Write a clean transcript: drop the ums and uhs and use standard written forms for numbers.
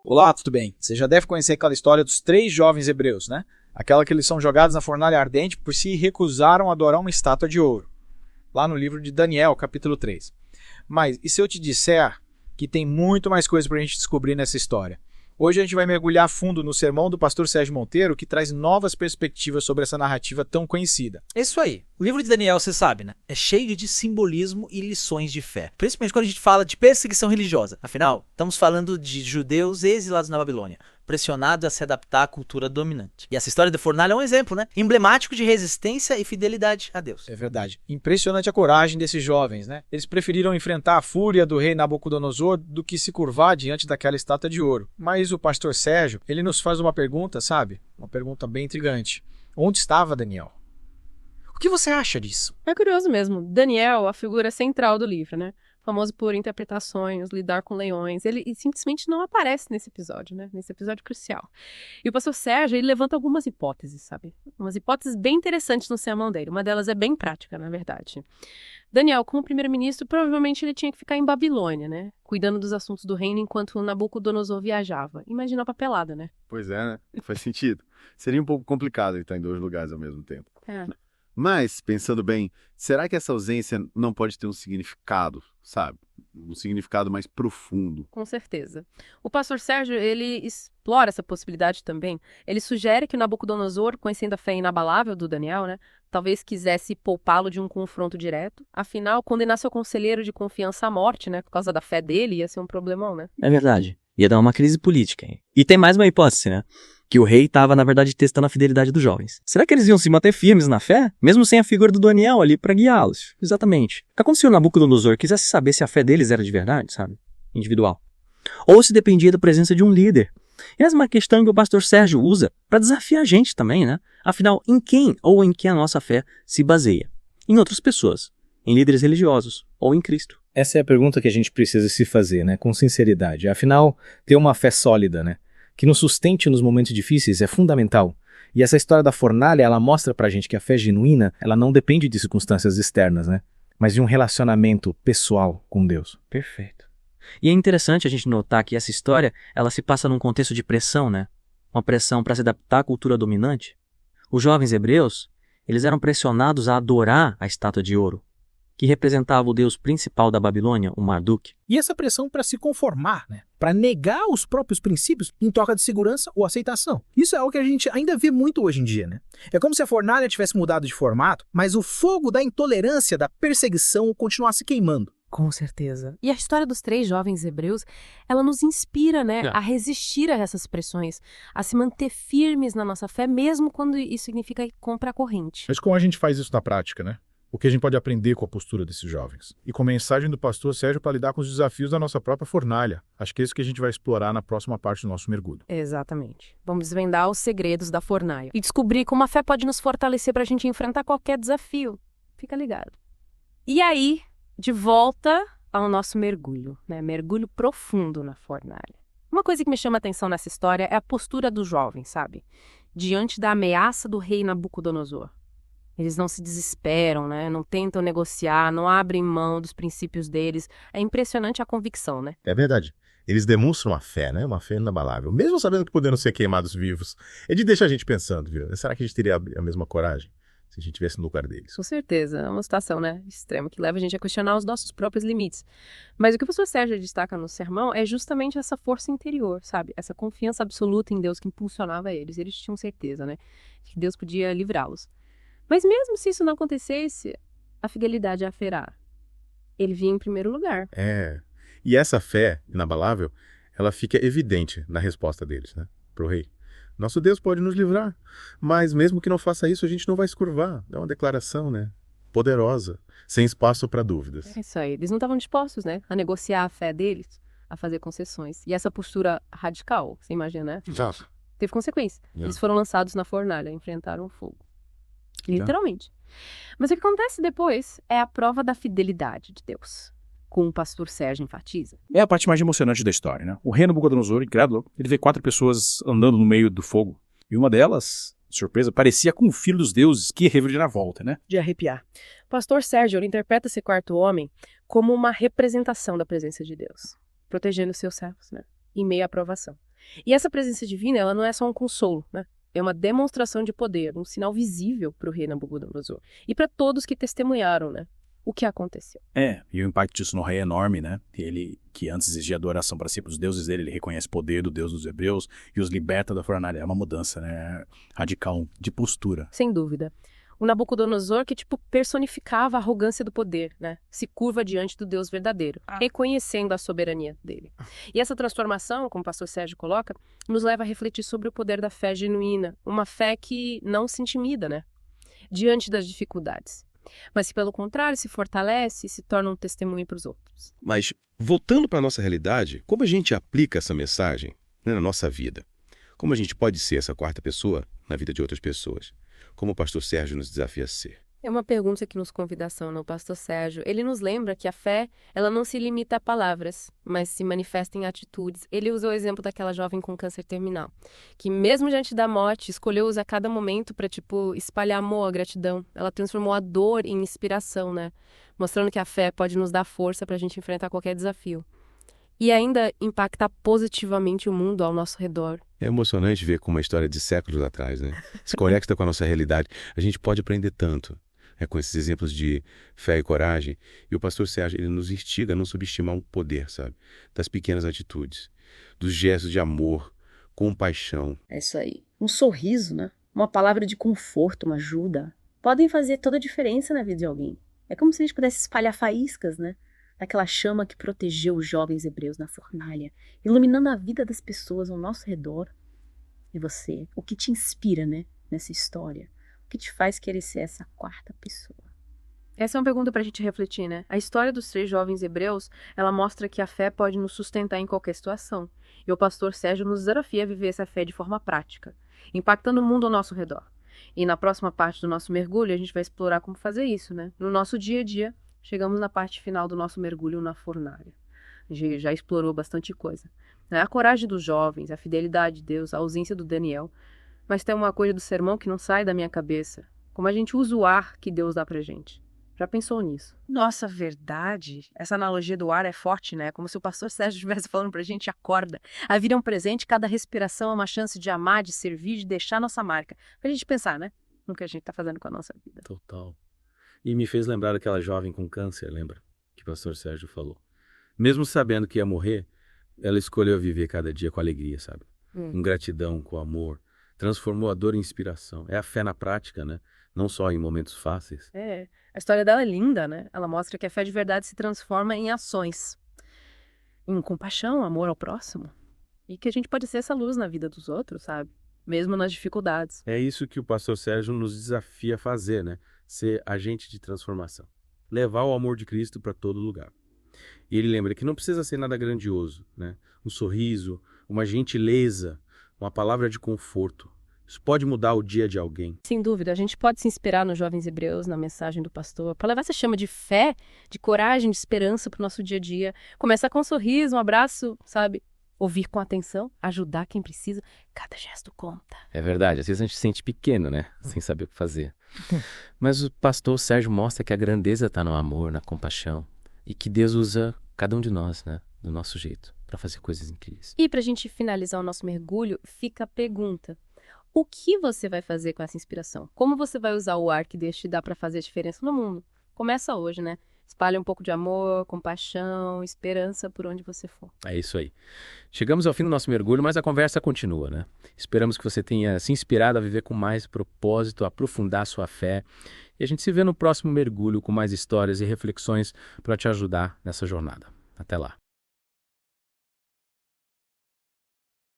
Olá, tudo bem? Você já deve conhecer aquela história dos 3 jovens hebreus, né? Aquela que eles são jogados na fornalha ardente por se recusaram a adorar uma estátua de ouro. Lá no livro de Daniel, capítulo 3. Mas, e se eu te disser que tem muito mais coisa para a gente descobrir nessa história? Hoje a gente vai mergulhar a fundo no sermão do pastor Sérgio Monteiro, que traz novas perspectivas sobre essa narrativa tão conhecida. Isso aí. O livro de Daniel, você sabe, né? É cheio de simbolismo e lições de fé. Principalmente quando a gente fala de perseguição religiosa. Afinal, estamos falando de judeus exilados na Babilônia, pressionados a se adaptar à cultura dominante. E essa história da fornalha é um exemplo, né? Emblemático de resistência e fidelidade a Deus. É verdade. Impressionante a coragem desses jovens, né? Eles preferiram enfrentar a fúria do rei Nabucodonosor do que se curvar diante daquela estátua de ouro. Mas o pastor Sérgio, ele nos faz uma pergunta, sabe? Uma pergunta bem intrigante. Onde estava Daniel? O que você acha disso? É curioso mesmo. Daniel, a figura central do livro, né? Famoso por interpretações, lidar com leões. Ele simplesmente não aparece nesse episódio, né? Nesse episódio crucial. E o pastor Sérgio, ele levanta algumas hipóteses, sabe? Umas hipóteses bem interessantes no sermão dele. Uma delas é bem prática, na verdade. Daniel, como primeiro-ministro, provavelmente ele tinha que ficar em Babilônia, né? Cuidando dos assuntos do reino enquanto Nabucodonosor viajava. Imagina a papelada, né? Pois é, né? Faz sentido. Seria um pouco complicado ele estar em 2 lugares ao mesmo tempo. É. Mas, pensando bem, será que essa ausência não pode ter um significado, sabe? Um significado mais profundo? Com certeza. O pastor Sérgio, ele explora essa possibilidade também. Ele sugere que o Nabucodonosor, conhecendo a fé inabalável do Daniel, né, talvez quisesse poupá-lo de um confronto direto. Afinal, condenar seu conselheiro de confiança à morte, né, por causa da fé dele, ia ser um problemão, né? É verdade. Ia dar uma crise política. E tem mais uma hipótese, né? Que o rei estava, na verdade, testando a fidelidade dos jovens. Será que eles iam se manter firmes na fé, mesmo sem a figura do Daniel ali para guiá-los? Exatamente. O que aconteceu se o Nabucodonosor quisesse saber se a fé deles era de verdade, sabe? Individual. Ou se dependia da presença de um líder. E essa é uma questão que o pastor Sérgio usa para desafiar a gente também, né? Afinal, em quem ou em que a nossa fé se baseia? Em outras pessoas, em líderes religiosos ou em Cristo. Essa é a pergunta que a gente precisa se fazer, né? Com sinceridade. Afinal, ter uma fé sólida, né? Que nos sustente nos momentos difíceis é fundamental. E essa história da fornalha, ela mostra pra gente que a fé genuína, ela não depende de circunstâncias externas, né? Mas de um relacionamento pessoal com Deus. Perfeito. E é interessante a gente notar que essa história, ela se passa num contexto de pressão, né? Uma pressão para se adaptar à cultura dominante. Os jovens hebreus, eles eram pressionados a adorar a estátua de ouro, que representava o deus principal da Babilônia, o Marduk. E essa pressão para se conformar, né? Para negar os próprios princípios em troca de segurança ou aceitação. Isso é algo que a gente ainda vê muito hoje em dia, né? É como se a fornalha tivesse mudado de formato, mas o fogo da intolerância, da perseguição continuasse queimando. Com certeza. E a história dos 3 jovens hebreus, ela nos inspira, né, a resistir a essas pressões, a se manter firmes na nossa fé, mesmo quando isso significa ir contra a corrente. Mas como a gente faz isso na prática, né? O que a gente pode aprender com a postura desses jovens? E com a mensagem do pastor Sérgio para lidar com os desafios da nossa própria fornalha. Acho que é isso que a gente vai explorar na próxima parte do nosso mergulho. Exatamente. Vamos desvendar os segredos da fornalha e descobrir como a fé pode nos fortalecer para a gente enfrentar qualquer desafio. Fica ligado. E aí, de volta ao nosso mergulho, né? Mergulho profundo na fornalha. Uma coisa que me chama a atenção nessa história é a postura dos jovens, sabe? Diante da ameaça do rei Nabucodonosor. Eles não se desesperam, né? Não tentam negociar, não abrem mão dos princípios deles. É impressionante a convicção, né? É verdade. Eles demonstram a fé, né? Uma fé inabalável. Mesmo sabendo que poderiam ser queimados vivos. É de deixar a gente pensando, viu? Será que a gente teria a mesma coragem se a gente estivesse no lugar deles? Com certeza. É uma situação, né? Extrema, que leva a gente a questionar os nossos próprios limites. Mas o que o pastor Sérgio destaca no sermão é justamente essa força interior, sabe? Essa confiança absoluta em Deus que impulsionava eles. Eles tinham certeza, né? Que Deus podia livrá-los. Mas mesmo se isso não acontecesse, a fidelidade a Ferá, ele vinha em primeiro lugar. É. E essa fé inabalável, ela fica evidente na resposta deles, né? Pro rei. Nosso Deus pode nos livrar, mas mesmo que não faça isso, a gente não vai se curvar. É uma declaração, né? Poderosa, sem espaço para dúvidas. É isso aí. Eles não estavam dispostos, né? A negociar a fé deles, a fazer concessões. E essa postura radical, você imagina, né? Exato. Teve consequência. Eles foram lançados na fornalha, enfrentaram o fogo. Literalmente. Mas o que acontece depois é a prova da fidelidade de Deus, como o pastor Sérgio enfatiza. É a parte mais emocionante da história, né? O rei Nabucodonosor, incrédulo, ele vê 4 pessoas andando no meio do fogo. E uma delas, surpresa, parecia com o filho dos deuses que ia reviravolta, né? De arrepiar. O pastor Sérgio interpreta esse 4º homem como uma representação da presença de Deus, protegendo seus servos, né? Em meio à provação. E essa presença divina, ela não é só um consolo, né? É uma demonstração de poder, um sinal visível para o rei Nabucodonosor. E para todos que testemunharam, né? O que aconteceu. E o impacto disso no rei é enorme, né? Ele, que antes exigia adoração para si, para os deuses dele, ele reconhece o poder do Deus dos hebreus e os liberta da fornalha. É uma mudança, né? Radical, de postura. Sem dúvida. O Nabucodonosor que, personificava a arrogância do poder, né? Se curva diante do Deus verdadeiro, reconhecendo a soberania dele. E essa transformação, como o pastor Sérgio coloca, nos leva a refletir sobre o poder da fé genuína. Uma fé que não se intimida, né? Diante das dificuldades. Mas, se pelo contrário, se fortalece e se torna um testemunho para os outros. Mas, voltando para a nossa realidade, como a gente aplica essa mensagem, né, na nossa vida? Como a gente pode ser essa quarta pessoa na vida de outras pessoas? Como o pastor Sérgio nos desafia a ser? É uma pergunta que nos convida a ação, não, pastor Sérgio. Ele nos lembra que a fé, ela não se limita a palavras, mas se manifesta em atitudes. Ele usa o exemplo daquela jovem com câncer terminal, que mesmo diante da morte, escolheu usar cada momento para, espalhar amor, gratidão. Ela transformou a dor em inspiração, né? Mostrando que a fé pode nos dar força para a gente enfrentar qualquer desafio. E ainda impactar positivamente o mundo ao nosso redor. É emocionante ver como uma história de séculos atrás, né? Se conecta com a nossa realidade. A gente pode aprender tanto, com esses exemplos de fé e coragem. E o pastor Sérgio, ele nos instiga a não subestimar o poder, sabe? Das pequenas atitudes, dos gestos de amor, compaixão. É isso aí. Um sorriso, né? Uma palavra de conforto, uma ajuda. Podem fazer toda a diferença na vida de alguém. É como se a gente pudesse espalhar faíscas, né? Daquela chama que protegeu os jovens hebreus na fornalha, iluminando a vida das pessoas ao nosso redor. E você, o que te inspira, né, nessa história? O que te faz querer ser essa quarta pessoa? Essa é uma pergunta para a gente refletir, né? A história dos 3 jovens hebreus, ela mostra que a fé pode nos sustentar em qualquer situação. E o pastor Sérgio nos desafia a viver essa fé de forma prática, impactando o mundo ao nosso redor. E na próxima parte do nosso mergulho, a gente vai explorar como fazer isso, né? No nosso dia a dia, chegamos na parte final do nosso mergulho na fornalha. A gente já explorou bastante coisa. A coragem dos jovens, a fidelidade de Deus, a ausência do Daniel. Mas tem uma coisa do sermão que não sai da minha cabeça. Como a gente usa o ar que Deus dá pra gente. Já pensou nisso? Nossa, verdade. Essa analogia do ar é forte, né? Como se o pastor Sérgio estivesse falando pra gente, acorda. A vida é um presente, cada respiração é uma chance de amar, de servir, de deixar nossa marca. Pra gente pensar, né? No que a gente tá fazendo com a nossa vida. Total. E me fez lembrar daquela jovem com câncer, lembra? Que o pastor Sérgio falou. Mesmo sabendo que ia morrer, ela escolheu viver cada dia com alegria, sabe? Com gratidão, com amor. Transformou a dor em inspiração. É a fé na prática, né? Não só em momentos fáceis. A história dela é linda, né? Ela mostra que a fé de verdade se transforma em ações. Em compaixão, amor ao próximo. E que a gente pode ser essa luz na vida dos outros, sabe? Mesmo nas dificuldades. É isso que o pastor Sérgio nos desafia a fazer, né? Ser agente de transformação. Levar o amor de Cristo para todo lugar. E ele lembra que não precisa ser nada grandioso, né? Um sorriso, uma gentileza, uma palavra de conforto. Isso pode mudar o dia de alguém. Sem dúvida, a gente pode se inspirar nos jovens hebreus, na mensagem do pastor, para levar essa chama de fé, de coragem, de esperança para o nosso dia a dia. Começar com um sorriso, um abraço, sabe? Ouvir com atenção, ajudar quem precisa. Cada gesto conta. É verdade, às vezes a gente se sente pequeno, né? Sem saber o que fazer. Mas o pastor Sérgio mostra que a grandeza está no amor, na compaixão. E que Deus usa cada um de nós, né? Do nosso jeito, para fazer coisas incríveis. E para a gente finalizar o nosso mergulho, fica a pergunta. O que você vai fazer com essa inspiração? Como você vai usar o ar que Deus te dá para fazer a diferença no mundo? Começa hoje, né? Espalhe um pouco de amor, compaixão, esperança por onde você for. É isso aí. Chegamos ao fim do nosso mergulho, mas a conversa continua, né? Esperamos que você tenha se inspirado a viver com mais propósito, a aprofundar sua fé. E a gente se vê no próximo mergulho com mais histórias e reflexões para te ajudar nessa jornada. Até lá.